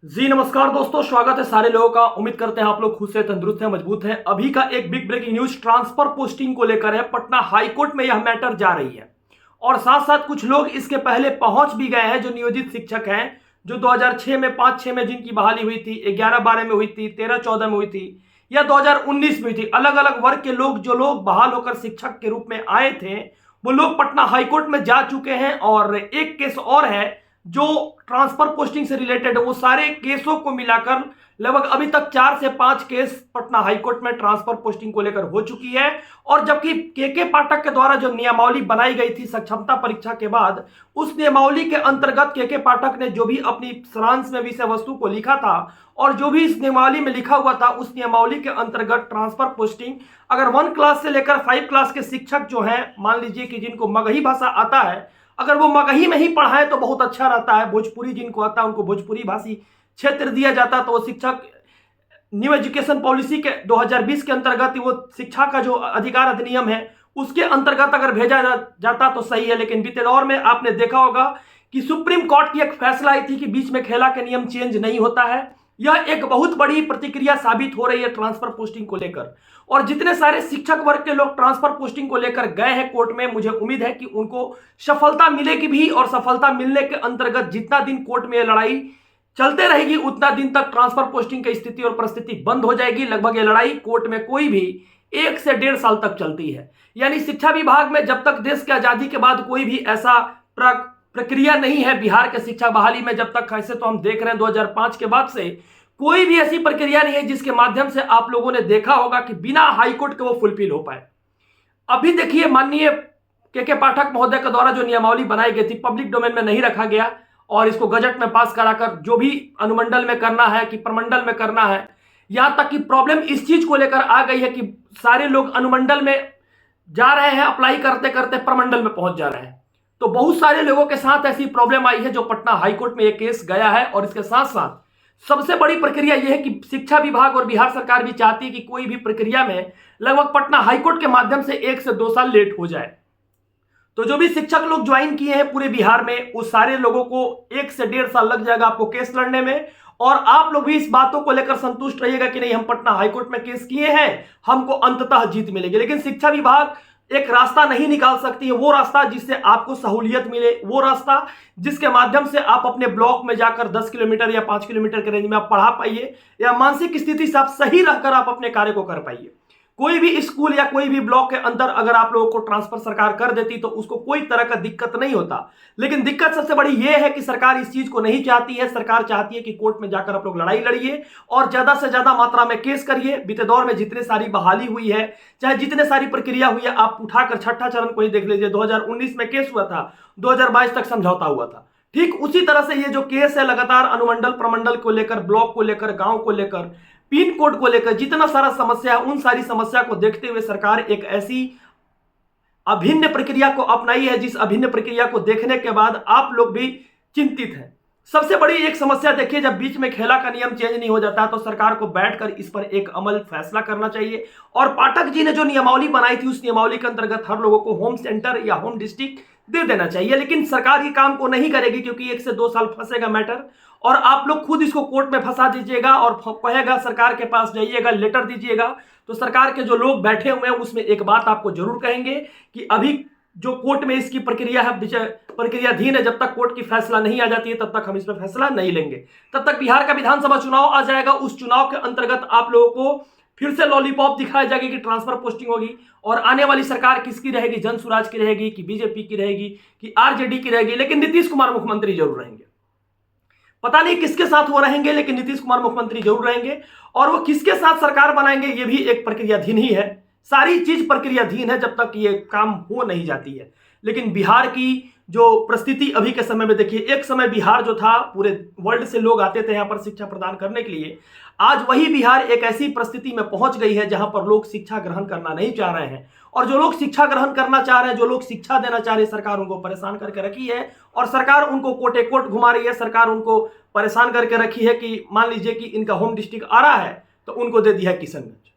जी नमस्कार दोस्तों, स्वागत है सारे लोगों का। उम्मीद करते हैं आप लोग खुश है, तंदुरुस्त है, मजबूत है। अभी का एक big breaking news transfer posting को लेकर है। पटना हाई कोर्ट में यह मैटर जा रही है और साथ साथ कुछ लोग इसके पहले पहुंच भी गए हैं जो नियोजित शिक्षक हैं, जो 2006 में 5-6 में जिनकी बहाली हुई थी, 11-12 में हुई थी, 13-14 में हुई थी या 2019 में हुई थी। अलग अलग वर्ग के लोग जो लोग बहाल होकर शिक्षक के रूप में आए थे, वो लोग पटना हाईकोर्ट में जा चुके हैं। और एक केस और है जो ट्रांसफर पोस्टिंग से रिलेटेड है। वो सारे केसों को मिलाकर लगभग अभी तक 4 से 5 केस पटना हाईकोर्ट में ट्रांसफर पोस्टिंग को लेकर हो चुकी है। और जबकि के पाठक के द्वारा जो नियमावली बनाई गई थी सक्षमता परीक्षा के बाद, उस नियमावली के अंतर्गत के पाठक ने जो भी अपनी सारांश में विषय वस्तु को लिखा था और जो भी इस नियमावली में लिखा हुआ था, उस नियमावली के अंतर्गत ट्रांसफर पोस्टिंग अगर 1 क्लास से लेकर 5 क्लास के शिक्षक जो हैं, मान लीजिए कि जिनको मगही भाषा आता है, अगर वो मगही में ही पढ़ाए तो बहुत अच्छा रहता है। भोजपुरी जिनको आता है उनको भोजपुरी भाषी क्षेत्र दिया जाता, तो वो शिक्षक न्यू एजुकेशन पॉलिसी के 2020 के अंतर्गत वो शिक्षा का जो अधिकार अधिनियम है उसके अंतर्गत अगर भेजा जाता तो सही है। लेकिन बीते दौर में आपने देखा होगा कि सुप्रीम कोर्ट की एक फैसला आई थी कि बीच में खेला के नियम चेंज नहीं होता है। यह एक बहुत बड़ी प्रतिक्रिया साबित हो रही है ट्रांसफर पोस्टिंग को लेकर। और जितने सारे शिक्षक वर्ग के लोग ट्रांसफर पोस्टिंग को लेकर गए हैं कोर्ट में, मुझे उम्मीद है कि उनको सफलता मिलेगी भी। और सफलता मिलने के अंतर्गत जितना दिन कोर्ट में यह लड़ाई चलते रहेगी उतना दिन तक ट्रांसफर पोस्टिंग की स्थिति और परिस्थिति बंद हो जाएगी। लगभग यह लड़ाई कोर्ट में कोई भी 1 से 1.5 साल तक चलती है। यानी शिक्षा विभाग में जब तक देश की आजादी के बाद कोई भी ऐसा प्रक्रिया नहीं है बिहार के शिक्षा बहाली में, जब तक ऐसे तो हम देख रहे हैं 2005 के बाद से कोई भी ऐसी प्रक्रिया नहीं है जिसके माध्यम से आप लोगों ने देखा होगा कि बिना हाईकोर्ट के वो फुलफिल हो पाए। अभी देखिए, माननीय के पाठक महोदय के द्वारा जो नियमावली बनाई गई थी, पब्लिक डोमेन में नहीं रखा गया और इसको गजट में पास कराकर जो भी अनुमंडल में करना है कि प्रमंडल में करना है, यहां तक कि प्रॉब्लम इस चीज को लेकर आ गई है कि सारे लोग अनुमंडल में जा रहे हैं, अप्लाई करते करते प्रमंडल में पहुंच जा रहे हैं। तो बहुत सारे लोगों के साथ ऐसी प्रॉब्लम आई है जो पटना हाईकोर्ट में यह केस गया है। और इसके साथ साथ सबसे बड़ी प्रक्रिया यह है कि शिक्षा विभाग और बिहार सरकार भी चाहती है कि कोई भी प्रक्रिया में लगभग पटना हाईकोर्ट के माध्यम से 1 से 2 साल लेट हो जाए। तो जो भी शिक्षक लोग ज्वाइन किए हैं पूरे बिहार में, उस सारे लोगों को 1 से 1.5 साल लग जाएगा आपको केस लड़ने में। और आप लोग भी इस बातों को लेकर संतुष्ट रहिएगा कि नहीं, हम पटना हाईकोर्ट में केस किए हैं, हमको अंततः जीत मिलेगी। लेकिन शिक्षा विभाग एक रास्ता नहीं निकाल सकती है, वो रास्ता जिससे आपको सहूलियत मिले, वो रास्ता जिसके माध्यम से आप अपने ब्लॉक में जाकर 10 किलोमीटर या 5 किलोमीटर के रेंज में आप पढ़ा पाइए, या मानसिक स्थिति से आप सही रहकर आप अपने कार्य को कर पाइए। कोई भी स्कूल या कोई भी ब्लॉक के अंदर अगर आप लोगों को ट्रांसफर सरकार कर देती तो उसको कोई तरह का दिक्कत नहीं होता। लेकिन दिक्कत सबसे बड़ी यह है कि सरकार इस चीज को नहीं चाहती है। सरकार चाहती है कि कोर्ट में जाकर आप लोग लड़ाई लड़िए और ज्यादा से ज्यादा मात्रा में केस करिए। बीते दौर में जितने सारी बहाली हुई है, चाहे जितने सारी प्रक्रिया हुई है, आप उठाकर छठा चरण को ही देख लीजिए। 2019 में केस हुआ था, 2022 तक समझौता हुआ था। ठीक उसी तरह से ये जो केस है लगातार अनुमंडल प्रमंडल को लेकर, ब्लॉक को लेकर, गांव को लेकर, पिन कोड को लेकर जितना सारा समस्या है, उन सारी समस्या को देखते हुए सरकार एक ऐसी अभिन्न प्रक्रिया को अपनाई है जिस अभिन्न प्रक्रिया को देखने के बाद आप लोग भी चिंतित हैं। सबसे बड़ी एक समस्या देखिए, जब बीच में खेला का नियम चेंज नहीं हो जाता तो सरकार को बैठकर इस पर एक अमल फैसला करना चाहिए। और पाठक जी ने जो नियमावली बनाई थी उस नियमावली के अंतर्गत हर लोगों को होम सेंटर या होम डिस्ट्रिक्ट दे देना चाहिए। लेकिन सरकार ये काम को नहीं करेगी क्योंकि 1 से 2 साल फंसेगा मैटर और आप लोग खुद इसको कोर्ट में फंसा दीजिएगा और कहेगा सरकार के पास जाइएगा, लेटर दीजिएगा। तो सरकार के जो लोग बैठे हुए हैं उसमें एक बात आपको जरूर कहेंगे कि अभी जो कोर्ट में इसकी प्रक्रिया है, प्रक्रियाधीन है, जब तक कोर्ट की फैसला नहीं आ जाती है तब तक हम इस पर फैसला नहीं लेंगे। तब तक बिहार का विधानसभा चुनाव आ जाएगा, उस चुनाव के अंतर्गत आप लोगों को फिर से लॉलीपॉप दिखाई जाएगी कि ट्रांसफर पोस्टिंग होगी। और आने वाली सरकार किसकी रहेगी, जन स्वराज की रहेगी कि बीजेपी की रहेगी कि आरजेडी की रहेगी, लेकिन नीतीश कुमार मुख्यमंत्री जरूर रहेंगे। पता नहीं किसके साथ वो रहेंगे, लेकिन नीतीश कुमार मुख्यमंत्री जरूर रहेंगे। और वो किसके साथ सरकार बनाएंगे ये भी एक प्रक्रियाधीन ही है। सारी चीज प्रक्रियाधीन है जब तक ये काम हो नहीं जाती है। लेकिन बिहार की जो परिस्थिति अभी के समय में देखिए, एक समय बिहार जो था पूरे वर्ल्ड से लोग आते थे यहाँ पर शिक्षा प्रदान करने के लिए, आज वही बिहार एक ऐसी परिस्थिति में पहुंच गई है जहां पर लोग शिक्षा ग्रहण करना नहीं चाह रहे हैं। और जो लोग शिक्षा ग्रहण करना चाह रहे हैं, जो लोग शिक्षा देना चाह रहे हैं, सरकार उनको परेशान करके रखी है और सरकार उनको कोटे कोट घुमा रही है। सरकार उनको परेशान करके रखी है कि मान लीजिए कि इनका होम डिस्ट्रिक्ट आ रहा है तो उनको दे दिया है किशनगंज।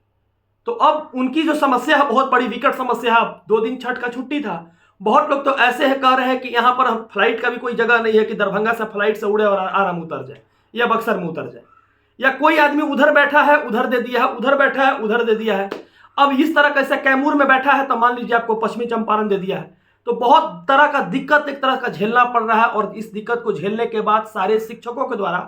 तो अब उनकी जो समस्या है बहुत बड़ी विकट समस्या है। 2 दिन छठ का छुट्टी था, बहुत लोग तो ऐसे है कह रहे हैं कि यहाँ पर फ्लाइट का भी कोई जगह नहीं है कि दरभंगा से फ्लाइट से उड़े और आराम उतर जाए। या बक्सर में उतर जाए, या कोई आदमी उधर बैठा है उधर दे दिया है, उधर बैठा है उधर दे दिया है। अब इस तरह कैसे कैमूर में बैठा है तो मान लीजिए आपको पश्चिमी चंपारण दे दिया है। तो बहुत तरह का दिक्कत एक तरह का झेलना पड़ रहा है, और इस दिक्कत को झेलने के बाद सारे शिक्षकों के द्वारा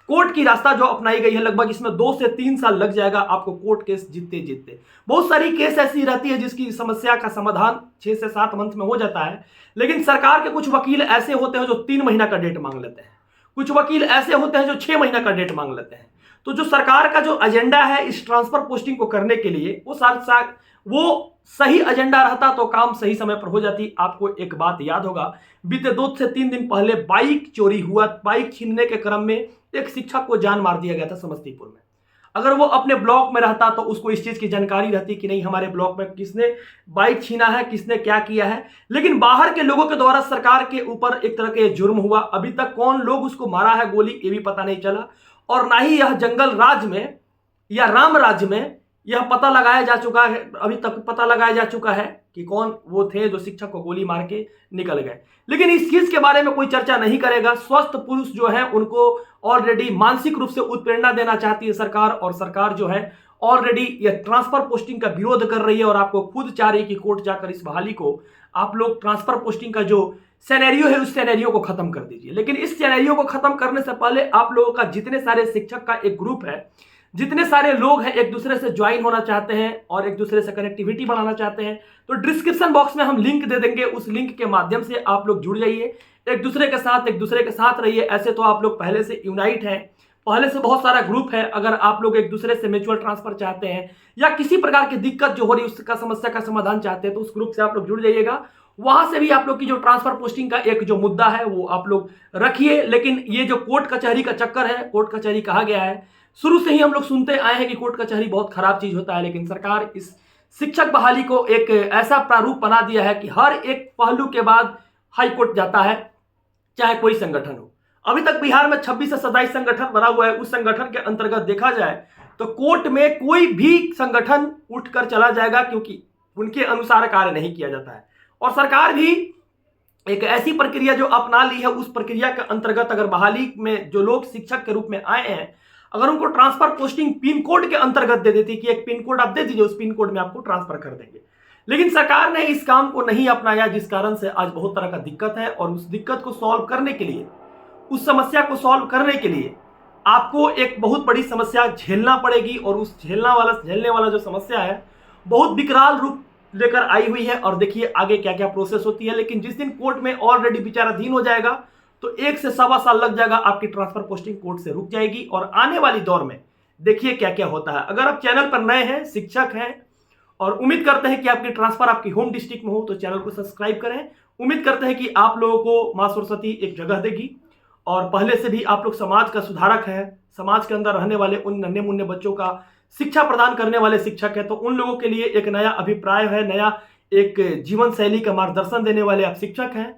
कोर्ट की रास्ता जो अपनाई गई है, लगभग इसमें 2 से 3 साल लग जाएगा आपको कोर्ट केस जीतते जीतते। बहुत सारी केस ऐसी रहती है जिसकी समस्या का समाधान 6 से 7 मंथ में हो जाता है, लेकिन सरकार के कुछ वकील ऐसे होते हैं जो 3 महीना का डेट मांग लेते हैं, कुछ वकील ऐसे होते हैं जो 6 महीना का डेट मांग लेते हैं। तो जो सरकार का जो एजेंडा है इस ट्रांसफर पोस्टिंग को करने के लिए, वो सही एजेंडा रहता तो काम सही समय पर हो जाती। आपको एक बात याद होगा, बीते 2 से 3 दिन पहले बाइक चोरी हुआ। बाइक छीनने के क्रम में एक शिक्षक को जान मार दिया गया था समस्तीपुर में। अगर वो अपने ब्लॉक में रहता तो उसको इस चीज की जानकारी रहती कि नहीं हमारे ब्लॉक में किसने बाइक छीना है, किसने क्या किया है। लेकिन बाहर के लोगों के द्वारा सरकार के ऊपर एक तरह के जुर्म हुआ। अभी तक कौन लोग उसको मारा है गोली ये भी पता नहीं चला, और ना ही यह जंगल राज में या राम राज्य में यह पता लगाया जा चुका है, अभी तक पता लगाया जा चुका है कि कौन वो थे जो शिक्षक को गोली मार के निकल गए। लेकिन इस चीज के बारे में कोई चर्चा नहीं करेगा। स्वस्थ पुरुष जो है उनको ऑलरेडी मानसिक रूप से उत्प्रेरणा देना चाहती है सरकार, और सरकार जो है ऑलरेडी यह ट्रांसफर पोस्टिंग का विरोध कर रही है, और आपको खुद चाह रही है कि कोर्ट जाकर इस बहाली को आप लोग ट्रांसफर पोस्टिंग का जो सिनेरियो है उस सिनेरियो को खत्म कर दीजिए। लेकिन इस सिनेरियो को खत्म करने से पहले आप लोगों का जितने सारे शिक्षक का एक ग्रुप है, जितने सारे लोग हैं एक दूसरे से ज्वाइन होना चाहते हैं और एक दूसरे से कनेक्टिविटी बढ़ाना चाहते हैं, तो डिस्क्रिप्शन बॉक्स में हम लिंक दे देंगे। उस लिंक के माध्यम से आप लोग जुड़ जाइए, एक दूसरे के साथ रहिए। ऐसे तो आप लोग पहले से यूनाइट हैं, पहले से बहुत सारा ग्रुप है। अगर आप लोग एक दूसरे से म्यूचुअल ट्रांसफर चाहते हैं या किसी प्रकार की दिक्कत जो हो रही है उसका समस्या का समाधान चाहते हैं, तो उस ग्रुप से आप लोग जुड़ जाइएगा। वहां से भी आप लोग की जो ट्रांसफर पोस्टिंग का एक जो मुद्दा है वो आप लोग रखिए। लेकिन ये जो कोर्ट कचहरी का चक्कर है, कोर्ट कचहरी कहा गया है, शुरू से ही हम लोग सुनते आए हैं कि कोर्ट कचहरी बहुत खराब चीज होता है, लेकिन सरकार इस शिक्षक बहाली को एक ऐसा प्रारूप बना दिया है कि हर एक पहलू के बाद हाई कोर्ट जाता है, चाहे कोई संगठन हो। अभी तक बिहार में 26 से 27 संगठन बना हुआ है। उस संगठन के अंतर्गत देखा जाए तो कोर्ट में कोई भी संगठन उठकर चला जाएगा, क्योंकि उनके अनुसार कार्य नहीं किया जाता है। और सरकार भी एक ऐसी प्रक्रिया जो अपना ली है, उस प्रक्रिया के अंतर्गत अगर बहाली में जो लोग शिक्षक के रूप में आए हैं, अगर उनको ट्रांसफर पोस्टिंग पिन कोड के अंतर्गत दे देती कि एक पिन कोड आप दे दीजिए, उस पिन कोड में आपको ट्रांसफर कर देंगे। लेकिन सरकार ने इस काम को नहीं अपनाया, जिस कारण से आज बहुत तरह का दिक्कत है। और उस दिक्कत को सॉल्व करने के लिए, उस समस्या को सॉल्व करने के लिए आपको एक बहुत बड़ी समस्या झेलना पड़ेगी। और उस झेलने वाला जो समस्या है बहुत विकराल रूप लेकर आई हुई है। और देखिए आगे क्या क्या प्रोसेस होती है। लेकिन जिस दिन कोर्ट में ऑलरेडी विचाराधीन हो जाएगा तो 1 से सवा साल लग जाएगा, आपकी ट्रांसफर पोस्टिंग कोर्ट से रुक जाएगी। और आने वाली दौर में देखिए क्या क्या होता है। अगर आप चैनल पर नए हैं, शिक्षक हैं और उम्मीद करते हैं कि आपकी ट्रांसफर आपकी होम डिस्ट्रिक्ट में हो, तो चैनल को सब्सक्राइब करें। उम्मीद करते हैं कि आप लोगों को मां सरस्वती एक जगह देगी, और पहले से भी आप लोग समाज का सुधारक हैं, समाज के अंदर रहने वाले उन नन्हे मुन्ने बच्चों का शिक्षा प्रदान करने वाले शिक्षक है। तो उन लोगों के लिए एक नया अभिप्राय है, नया एक जीवन शैली का मार्गदर्शन देने वाले आप शिक्षक हैं।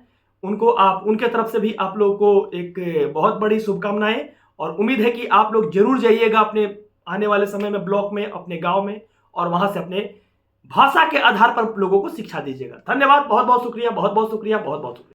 उनको आप उनके तरफ से भी आप लोगों को एक बहुत बड़ी शुभकामनाएं, और उम्मीद है कि आप लोग जरूर जाइएगा अपने आने वाले समय में ब्लॉक में, अपने गांव में, और वहां से अपने भाषा के आधार पर लोगों को शिक्षा दीजिएगा। धन्यवाद, बहुत बहुत शुक्रिया, बहुत बहुत शुक्रिया, बहुत बहुत शुक्रिया।